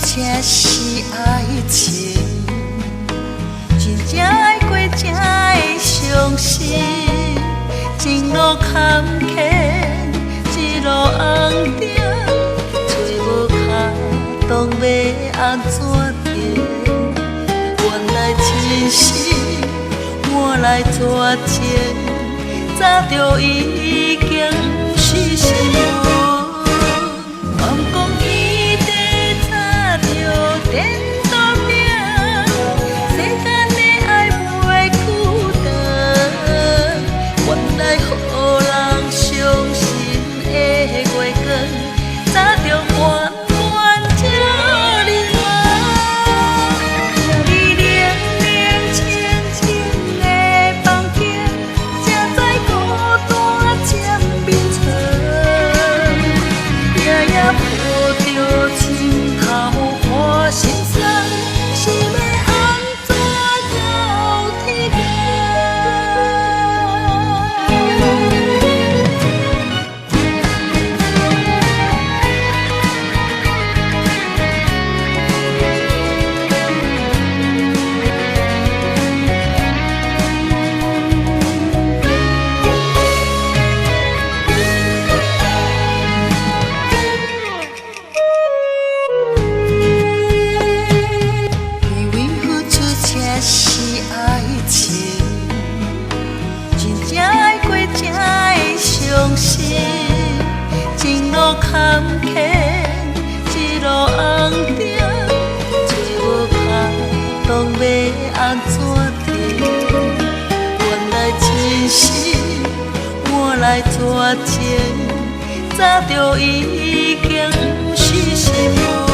这是爱情，真正爱过才会相信。前路坎坷，一路红灯，找无卡当要安怎停？原来真心换来绝情，早就已经不是心门。电刀柄，世间的爱袂久长。原来予人伤心的月光，早就弯弯这离岸。你冷冷清清的房间，才知孤单占眠床。夜夜抱着枕头。心酸是要安怎到天亮？是爱情，真正爱过才会相信。前路坎坷，一路红灯，找无卡当要安怎停？原来真心换来绝情，早就已经不是心门。